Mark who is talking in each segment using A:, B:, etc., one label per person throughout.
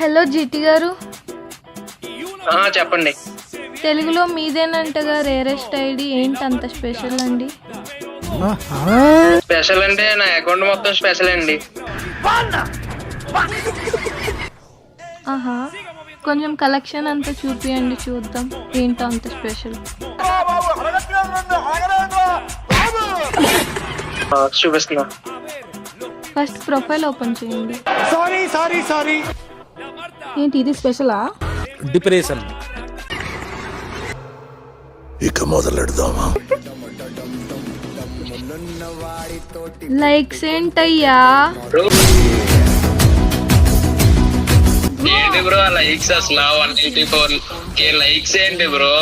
A: Hello GT గారు,
B: చెప్పండి.
A: తెలుగులో మీదేనంటగా రేరెస్ట్ ఐడి, ఏంటి అంత స్పెషల్ అండి?
B: స్పెషల్ అంటే నా అకౌంట్ మొత్తం స్పెషల్ అండి.
A: ఆహా, కొంచెం కలెక్షన్ అంతా చూపియండి చూద్దాం, ఏంటో అంత స్పెషల్.
B: చూపిస్తున్నా.
A: ఫస్ట్ ప్రొఫైల్ ఓపెన్ చేయండి.
C: సారీ
A: ఏంటి ఇది స్పెషలా?
C: డిప్రెషన్.
D: ఇక మొదలెడదామా?
A: లైక్స్ ఏంటయ్యా?
B: ఏంటి బ్రో లైక్స్ అసలు 184K లైక్స్ ఏంటి బ్రో?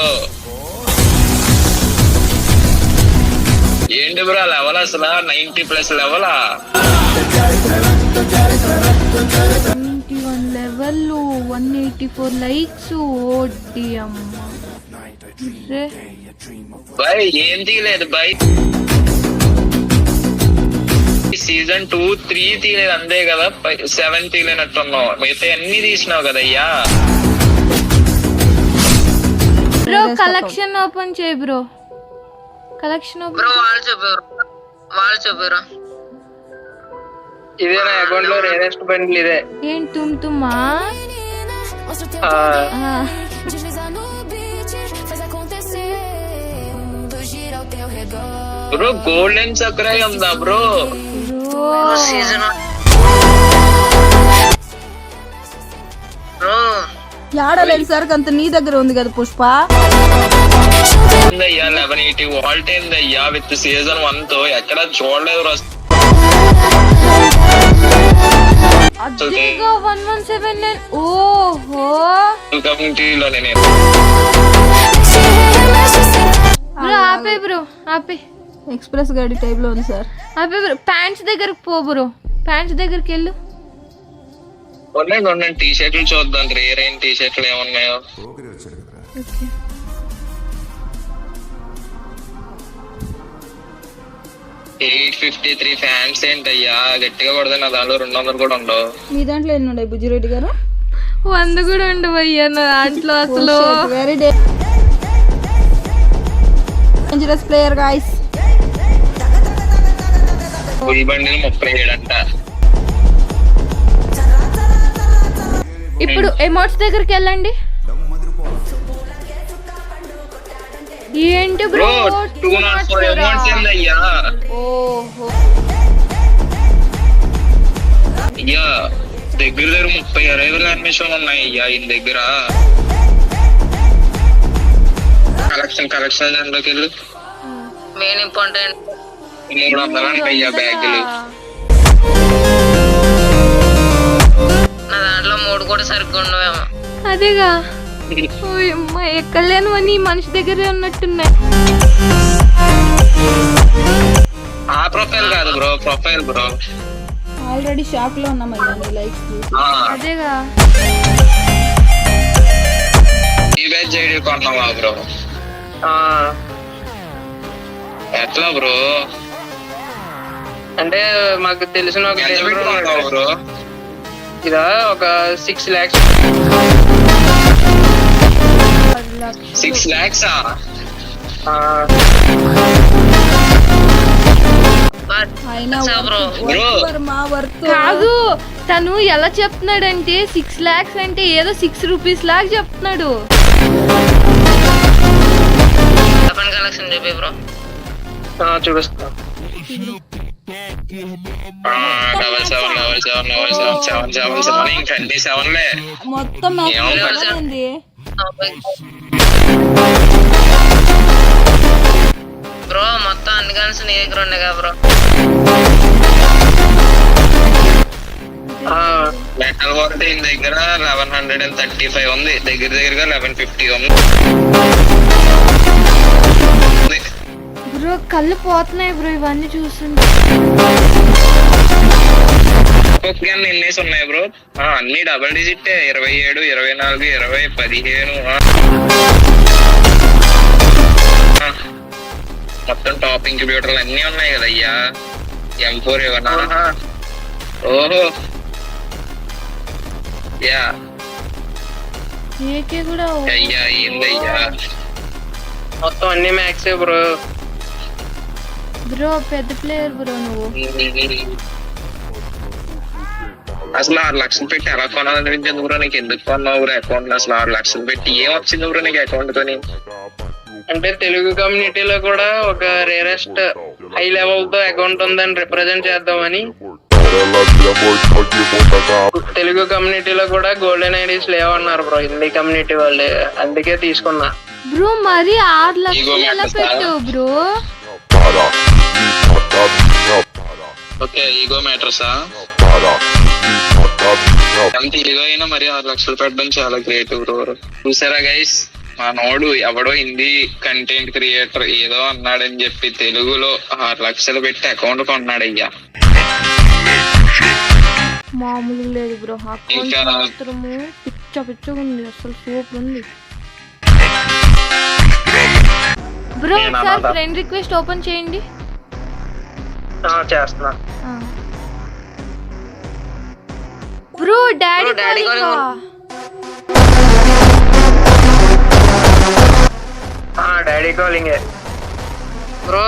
B: ఏంటి బ్రో లెవెల్ అసలు 90+ లెవెలా?
A: 91 లెవెల్, 184 లైక్స్. ఓడి అమ్మ
B: బై ఏం తీయలేదు బై. సీజన్ 2, 3 తీయలేదు అంతే కదా, 7 తీయలేనట్టున్నావు. మిగతా అన్ని తీసినావు కదయ్యా.
A: బ్రో కలెక్షన్ ఓపెన్ చేయి బ్రో. Collection open.
E: బ్రో వాళ్ళు చెప్పారు
B: ఇదే నా అకౌంట్ లో రేరెస్ట్ బండిల్ ఇదే.
A: ఏం తుమ్తుమా?
B: బ్రో గోల్డెన్ సక్రాయ్ ఉందా బ్రో?
E: సీజన్ బ్రో
F: ఆడలేదు సార్, అంత నీ దగ్గర ఉంది కదా పుష్ప.
B: 1180 వాల్ట్ ఏందయ్యా విత్ సీజన్ 1 తో ఎక్కడ చూడలేదు.
A: అదిగా 1179. ఓహో
B: కమ్యూనిటీలోనే నేను
A: బ్రో ఆపే బ్రో ఆపే.
F: ఎక్స్ప్రెస్ గాడి టైప్ లో ఉంది సార్.
A: ఆపే బ్రో, ప్యాంట్స్ దగ్గరకు పో బ్రో, ప్యాంట్స్ దగ్గరికి వెళ్ళు.
B: ఉండండి టీ షర్ట్లు చూద్దాం. రేర్ అయిన టీ షర్ట్లు ఏమున్నాయో.
A: ఓకే
B: 853 ఫ్యాన్స్ ఏంటయ్యా గట్టిగా పడదా? నా దాంట్లో 200 కూడా ఉండవు.
F: మీ దాంట్లో ఎన్ని ఉన్నాయి బుజ్జిరెడ్డి గారు?
A: 100 కూడా ఉండవయ్యా నా దాంట్లో అసలు.
F: Very dangerous player guys.
B: Full bundle 37 అంట.
A: ఇప్పుడు ఎమోట్స్ దగ్గరికి వెళ్ళండి. ఏంటి బ్రో
B: 204 అమౌంట్స్ ఏందయ్యా?
A: ఓహో
B: అయ్యా దగ్గర 30-60 అడ్మిషన్ ఉన్నాయి అయ్యా ఈయన దగ్గర. కలెక్షన్ దాంట్లోకి వెళ్ళు.
E: మెయిన్ ఇంపార్టెంట్
B: 300 అంట అయ్యా బ్యాగులు.
E: నా దాంట్లో 3 కూడా సరిగ్గా ఉండవేమో.
A: అదేగా. ఓయమ్మ ఎక్కడ లేనివన్నీ మనిషి దగ్గరే ఉన్నట్టున్నాయి.
B: ఆ ప్రొఫైల్ కాదు bro, profile bro.
F: Already shock లో ఉన్నామయ్యా నీ లైక్స్ చూసి.
A: అదేగా.
B: ఈ బ్యాచ్ ఐడి కొన్నావా బ్రో? ఎట్లా బ్రో?
G: అంటే మాకు తెలిసిన ఒక
B: బ్రో
G: ఇదా ఒక 6 lakhs.
B: 6 lakhs
F: అయినా
E: బ్రో
F: మా వర్త్
A: కాదు, తను ఎలా చెప్తున్నాడంటే 6 lakhs అంటే ఏదో 6 rupees లాగా చెప్తున్నాడు.
E: చెప్పండి కలెక్షన్ చెప్పి బ్రో.
G: చూపిస్తా.
B: 27
F: మొత్తం ఉంది.
E: బ్రో మొత్తం అన్ని గన్స్ నీ దగ్గర ఉన్నాయి కదా బ్రో.
B: మెటల్ వర్త్ ఈయన దగ్గర 1135 ఉంది. దగ్గరగా 1150 ఉంది.
A: బ్రో కళ్ళు పోతున్నాయి బ్రో ఇవన్నీ చూస్తుంటే.
B: ఎన్నేసి ఉన్నాయి బ్రో? అన్ని డబుల్ డిజిట్ 27, 24, 20, 15. మొత్తం టాప్ ఇంక్యుబేటర్లు అన్ని ఉన్నాయి కదయ్యా. M4 ఏమన్నా? ఓహో యా
A: ఏకే కూడా
B: అయ్యా ఏందయ్యా
G: మొత్తం అన్ని మ్యాక్సే బ్రో.
A: బ్రో పెద్ద ప్లేయర్ బ్రో నువ్వు.
B: అసలు 6 లక్షలు పెట్టి ఎలా కొనాలనిపించింది బ్రో నీకు? ఎందుకు కొన్నావు బ్రో అకౌంట్? అసలు 6 లక్షలు పెట్టి ఏం వచ్చింది బ్రో నీకు అకౌంట్ తోని?
G: అంటే తెలుగు కమ్యూనిటీలో కూడా ఒక రేరెస్ట్ హై లెవెల్ తో అకౌంట్ ఉందని రిప్రజెంట్ చేద్దామని తెలుగు కమ్యూనిటీలో కూడా గోల్డెన్ ఐడీస్ లేవన్నారు బ్రో హిందీ కమ్యూనిటీ వాళ్ళే, అందుకే తీసుకున్నా.
A: బ్రో మరి 6 లక్షలు ఎలా పెట్టావు బ్రో?
B: Okay ego మ్యాటర్సా? అంత ఈగో అయినా మరి 6 లక్షలు పెట్టడం చాలా గ్రేట్ బ్రో. చూసారా గైస్, మా నోడు ఎవడో హిందీ కంటెంట్ క్రియేటర్ ఏదో అన్నాడని చెప్పి తెలుగులో 6 లక్షలు పెట్టి అకౌంట్ కొన్నాడు అయ్యా.
A: మామూలు లేదు బ్రో.
B: ఇంకా
A: మాత్రము పిచ్చగా ఉంది, అసలు సూపర్ ఉంది బ్రో. ఒకసారి ఫ్రెండ్ రిక్వెస్ట్ ఓపెన్ చేయండి.
G: చేస్తున్నా.
A: Bro daddy
G: daddy calling bro.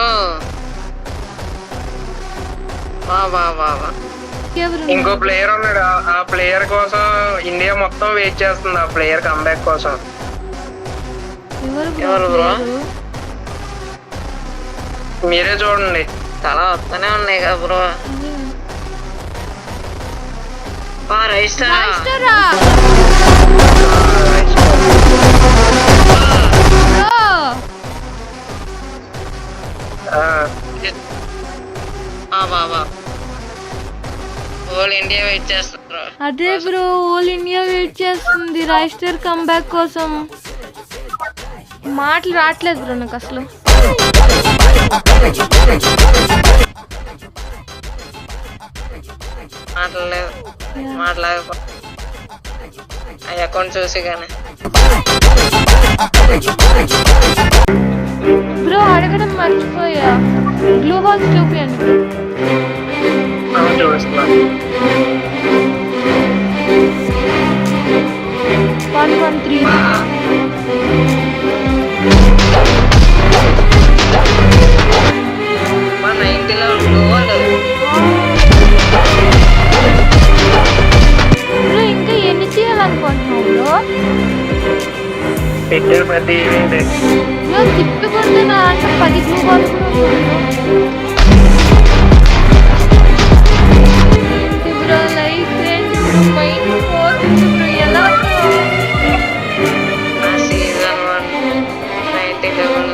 G: ఇంకో ప్లేయర్ ఉన్నాడు, ఆ ప్లేయర్ కోసం ఇండియా మొత్తం వెయిట్ చేస్తుంది, ఆ ప్లేయర్ కంబ్యాక్ కోసం.
A: ఎవరు బ్రో?
G: మీరే చూడండి, చాలా వస్తూనే ఉన్నాయి కదా బ్రో.
A: రైస్టరా
E: హోల్ ఇండియా వెయిట్ చేస్తారు.
A: అదే బ్రో, హోల్ ఇండియా వెయిట్ చేస్తుంది రైస్టర్ కంబ్యాక్ కోసం. మాటలు రావట్లేదు బ్రో నాకు అసలు.
E: మాట్లాడలేదు ఆ అకౌంట్ చూసి కానీ.
A: బ్రో అడగడం మర్చిపోయా, గ్లూ బాల్స్ చూపియండి. 113
E: 90లో గోల్డ్.
A: బ్రో ఇంకా ఎన్ని చేయాలనుకుంటున్నావు బ్రో?
G: పెట్టారు ప్రతి ఈవెంట్.
A: బ్రో తిప్పుకుంటున్నా అంటే 10 గ్లూ బాల్స్ కూడా వస్తుంది బ్రో. లైఫ్ మైండ్ పోతుంది బ్రో. ఎలా
E: సీజన్ 1 90 లెవెల్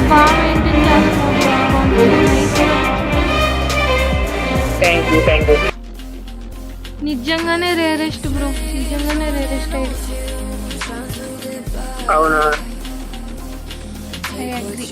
A: బాగా మెయింటైన్ చేస్తున్నావు.
G: Thank you.
A: నిజంగానే రేరెస్ట్ బ్రో, నిజంగానే రేరెస్ట్ ఐడి.
G: అవునా?
A: I agree.